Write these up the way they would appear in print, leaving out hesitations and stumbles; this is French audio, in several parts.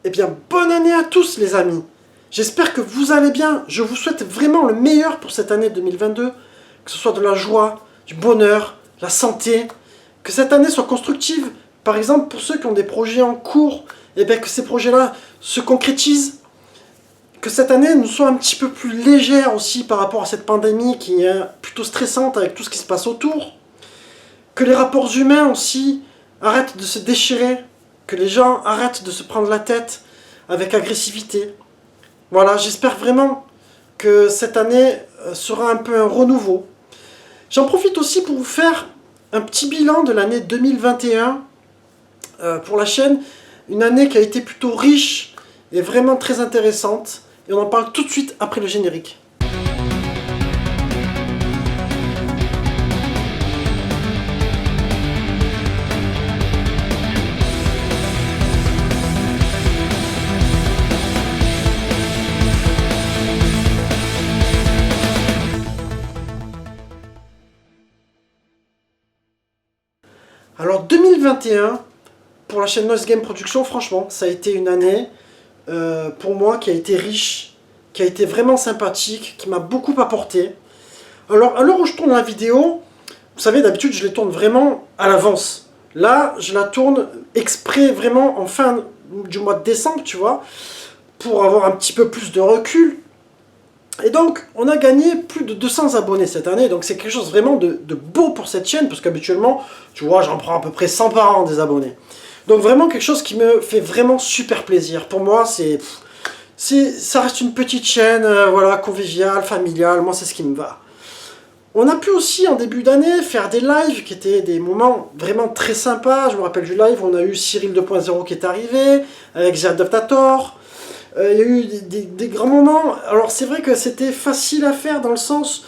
Eh bien, bonne année à tous les amis. J'espère que vous allez bien. Je vous souhaite vraiment le meilleur pour cette année 2022. Que ce soit de la joie, du bonheur, la santé. Que cette année soit constructive. Par exemple, pour ceux qui ont des projets en cours, eh bien, que ces projets-là se concrétisent. Que cette année nous soit un petit peu plus légère aussi par rapport à cette pandémie qui est plutôt stressante avec tout ce qui se passe autour. Que les rapports humains aussi arrêtent de se déchirer. Que les gens arrêtent de se prendre la tête avec agressivité. Voilà, j'espère vraiment que cette année sera un peu un renouveau. J'en profite aussi pour vous faire un petit bilan de l'année 2021 pour la chaîne. Une année qui a été plutôt riche et vraiment très intéressante. Et on en parle tout de suite après le générique. Alors 2021, pour la chaîne Noise Game Production, franchement, ça a été une année pour moi qui a été riche, qui a été vraiment sympathique, qui m'a beaucoup apporté. Alors à l'heure où je tourne la vidéo, vous savez, d'habitude je les tourne vraiment à l'avance. Là, je la tourne exprès vraiment en fin du mois de décembre, tu vois, pour avoir un petit peu plus de recul. Et donc, on a gagné plus de 200 abonnés cette année, donc c'est quelque chose vraiment de beau pour cette chaîne, parce qu'habituellement, tu vois, j'en prends à peu près 100 par an des abonnés. Donc vraiment quelque chose qui me fait vraiment super plaisir. Pour moi, ça reste une petite chaîne, voilà, conviviale, familiale, moi c'est ce qui me va. On a pu aussi, en début d'année, faire des lives qui étaient des moments vraiment très sympas. Je me rappelle du live, on a eu Cyril 2.0 qui est arrivé, avec Zadoptator. Il y a eu des grands moments. Alors c'est vrai que c'était facile à faire dans le sens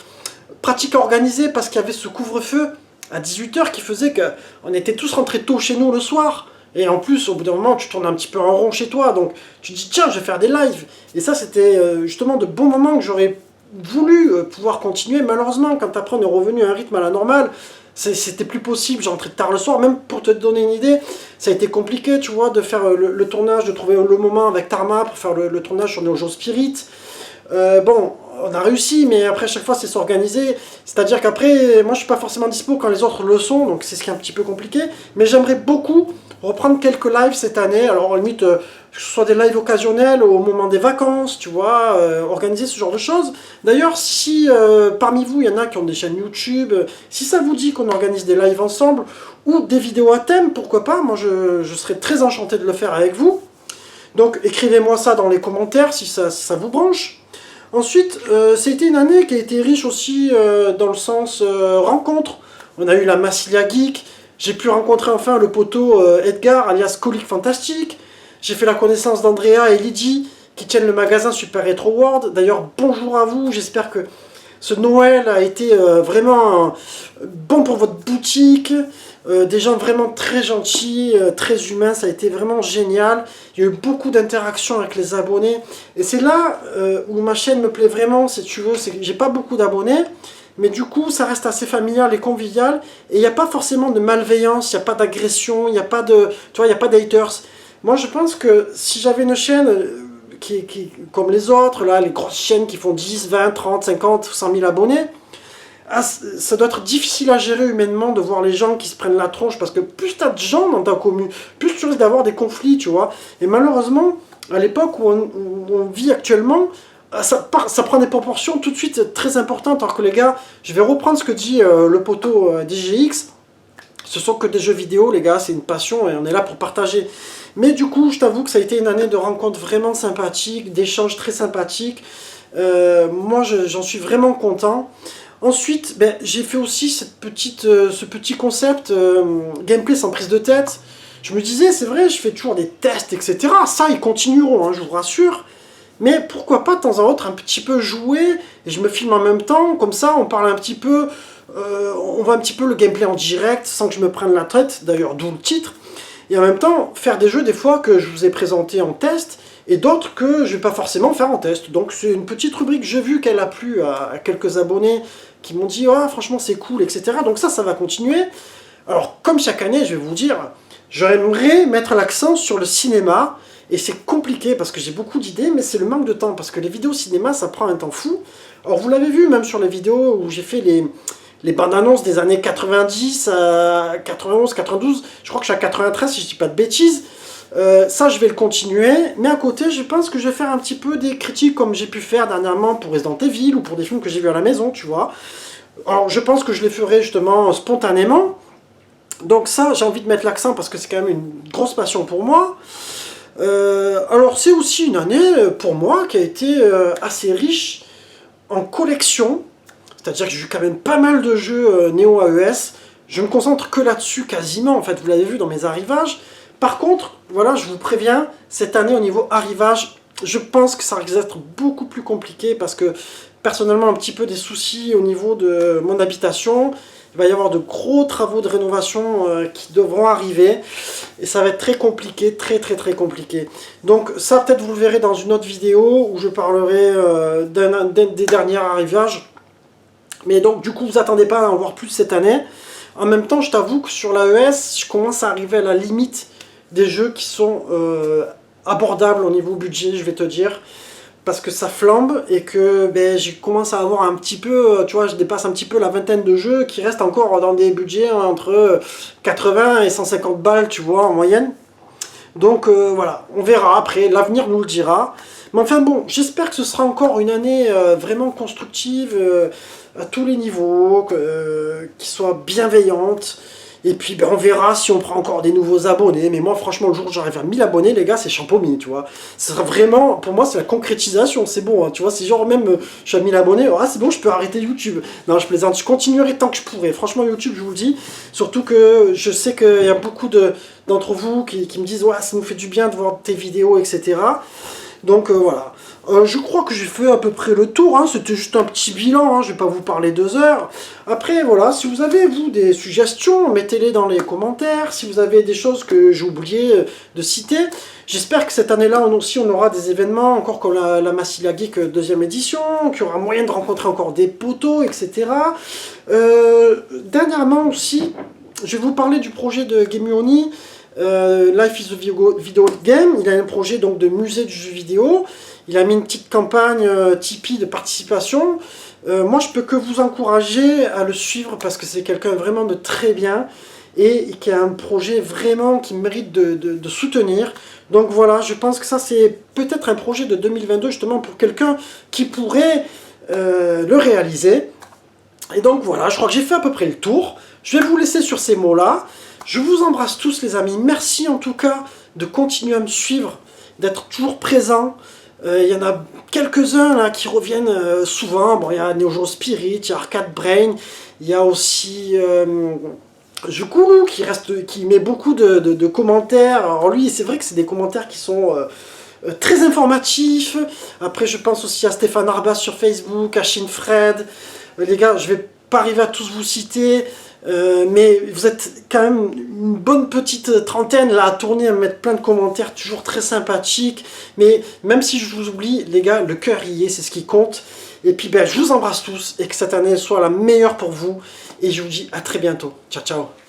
pratique à organiser parce qu'il y avait ce couvre-feu à 18 h qui faisait qu'on était tous rentrés tôt chez nous le soir. Et en plus, au bout d'un moment, tu tournes un petit peu en rond chez toi. Donc tu te dis, tiens, je vais faire des lives. Et ça, c'était justement de bons moments que j'aurais voulu pouvoir continuer. Malheureusement, quand après on est revenu à un rythme à la normale, c'était plus possible, j'entrais tard le soir, même pour te donner une idée, ça a été compliqué, tu vois, de faire le tournage, de trouver le moment avec Tarma pour faire le tournage sur Neo Spirit. Bon, on a réussi, mais après, chaque fois, c'est s'organiser. C'est-à-dire qu'après, moi, je suis pas forcément dispo quand les autres le sont, donc c'est ce qui est un petit peu compliqué. Mais j'aimerais beaucoup reprendre quelques lives cette année. Alors, limite, que ce soit des lives occasionnels au moment des vacances, tu vois, organiser ce genre de choses. D'ailleurs, si parmi vous, il y en a qui ont des chaînes YouTube, si ça vous dit qu'on organise des lives ensemble, ou des vidéos à thème, pourquoi pas, moi, je serais très enchanté de le faire avec vous. Donc, écrivez-moi ça dans les commentaires si ça vous branche. Ensuite, c'était une année qui a été riche aussi dans le sens rencontre. On a eu la Massilia Geek. J'ai pu rencontrer enfin le poteau Edgar, alias Colique Fantastique. J'ai fait la connaissance d'Andrea et Lydie, qui tiennent le magasin Super Retro World. D'ailleurs, bonjour à vous. J'espère que ce Noël a été vraiment bon pour votre boutique. Des gens vraiment très gentils, très humains, ça a été vraiment génial. Il y a eu beaucoup d'interactions avec les abonnés. Et c'est là où ma chaîne me plaît vraiment, si tu veux, c'est que j'ai pas beaucoup d'abonnés. Mais du coup, ça reste assez familial et convivial. Et il n'y a pas forcément de malveillance, il n'y a pas d'agression, il n'y a pas de... Tu vois, il n'y a pas d'haters. Moi, je pense que si j'avais une chaîne comme les autres, là, les grosses chaînes qui font 10, 20, 30, 50, 100 000 abonnés, ça doit être difficile à gérer humainement de voir les gens qui se prennent la tronche, parce que plus tu as de gens dans ta commune, plus tu risques d'avoir des conflits, tu vois. Et malheureusement, à l'époque où on vit actuellement, ça prend des proportions tout de suite très importantes. Alors que les gars, je vais reprendre ce que dit le poteau DGX, ce sont que des jeux vidéo, les gars, c'est une passion et on est là pour partager. Mais du coup, je t'avoue que ça a été une année de rencontres vraiment sympathiques, d'échanges très sympathiques. Moi, j'en suis vraiment content. Ensuite, ben, j'ai fait aussi ce petit concept gameplay sans prise de tête. Je me disais, c'est vrai, je fais toujours des tests, etc. Ça, ils continueront, hein, je vous rassure. Mais pourquoi pas de temps en autre un petit peu jouer, et je me filme en même temps, comme ça on parle un petit peu, on voit un petit peu le gameplay en direct, sans que je me prenne la tête, d'ailleurs d'où le titre. Et en même temps, faire des jeux des fois que je vous ai présentés en test, et d'autres que je vais pas forcément faire en test. Donc c'est une petite rubrique, j'ai vu qu'elle a plu à quelques abonnés qui m'ont dit ah, franchement c'est cool, etc. Donc ça va continuer. Alors comme chaque année, je vais vous dire, j'aimerais mettre l'accent sur le cinéma Et c'est compliqué parce que j'ai beaucoup d'idées, mais c'est le manque de temps. Parce que les vidéos cinéma, ça prend un temps fou. Alors vous l'avez vu même sur les vidéos où j'ai fait les bandes annonces des années 90 à 91, 92. Je crois que je suis à 93 si je dis pas de bêtises. Ça, je vais le continuer. Mais à côté, je pense que je vais faire un petit peu des critiques comme j'ai pu faire dernièrement pour Resident Evil ou pour des films que j'ai vus à la maison, tu vois. Alors je pense que je les ferai justement spontanément. Donc ça, j'ai envie de mettre l'accent parce que c'est quand même une grosse passion pour moi. Alors c'est aussi une année pour moi qui a été assez riche en collection. C'est-à-dire que j'ai eu quand même pas mal de jeux Neo AES. Je me concentre que là-dessus quasiment, en fait, vous l'avez vu dans mes arrivages. Par contre, voilà, je vous préviens, cette année au niveau arrivage, je pense que ça risque d'être beaucoup plus compliqué parce que personnellement, un petit peu des soucis au niveau de mon habitation. Il va y avoir de gros travaux de rénovation qui devront arriver. Et ça va être très compliqué, très compliqué. Donc ça, peut-être vous le verrez dans une autre vidéo où je parlerai des derniers arrivages. Mais donc, du coup, vous attendez pas à en voir plus cette année. En même temps, je t'avoue que sur l'AES, je commence à arriver à la limite des jeux qui sont abordables au niveau budget, je vais te dire. Parce que ça flambe et que ben, je commence à avoir un petit peu, tu vois, je dépasse un petit peu la vingtaine de jeux qui restent encore dans des budgets entre 80 et 150 balles, tu vois, en moyenne. Donc voilà, on verra après, l'avenir nous le dira. Mais enfin bon, j'espère que ce sera encore une année vraiment constructive à tous les niveaux, qui soit bienveillante. Et puis ben, on verra si on prend encore des nouveaux abonnés. Mais moi franchement, le jour où j'arrive à 1000 abonnés, les gars, c'est champomis, tu vois. Ce sera vraiment, pour moi, c'est la concrétisation, c'est bon. Hein, tu vois, c'est genre même, je suis à 1000 abonnés, ah c'est bon, je peux arrêter YouTube. Non, je plaisante, je continuerai tant que je pourrai. Franchement, YouTube, je vous le dis. Surtout que je sais qu'il y a beaucoup d'entre vous qui me disent, ouais, ça nous fait du bien de voir tes vidéos, etc. Donc voilà. Je crois que j'ai fait à peu près le tour, hein. C'était juste un petit bilan, hein. Je ne vais pas vous parler 2 heures. Après, voilà, si vous avez, vous, des suggestions, mettez-les dans les commentaires. Si vous avez des choses que j'ai oublié de citer, j'espère que cette année-là aussi, on aura des événements, encore comme la Massilia Geek 2e édition, qu'il y aura moyen de rencontrer encore des potos, etc. Dernièrement aussi, je vais vous parler du projet de Gameoni. Life is a Video Game. Il a un projet donc de musée du jeu vidéo. Il a mis une petite campagne Tipeee de participation. Moi, je peux que vous encourager à le suivre parce que c'est quelqu'un vraiment de très bien et qui a un projet vraiment qui mérite de soutenir. Donc voilà, je pense que ça c'est peut-être un projet de 2022 justement pour quelqu'un qui pourrait le réaliser. Et donc voilà, je crois que j'ai fait à peu près le tour. Je vais vous laisser sur ces mots-là. Je vous embrasse tous les amis. Merci en tout cas de continuer à me suivre, d'être toujours présent. Il y en a quelques-uns là qui reviennent souvent. Bon, il y a Neo Geo Spirit, il y a Arcade Brain, il y a aussi Jukuru qui met beaucoup de commentaires. Alors lui, c'est vrai que c'est des commentaires qui sont très informatifs. Après, je pense aussi à Stéphane Arbas sur Facebook, à Shinfred. Les gars, je vais pas arriver à tous vous citer. Mais vous êtes quand même une bonne petite trentaine là à tourner, à mettre plein de commentaires toujours très sympathiques. Mais même si je vous oublie, les gars, le cœur y est, c'est ce qui compte. Et puis ben, je vous embrasse tous et que cette année soit la meilleure pour vous. Et je vous dis à très bientôt. Ciao, ciao.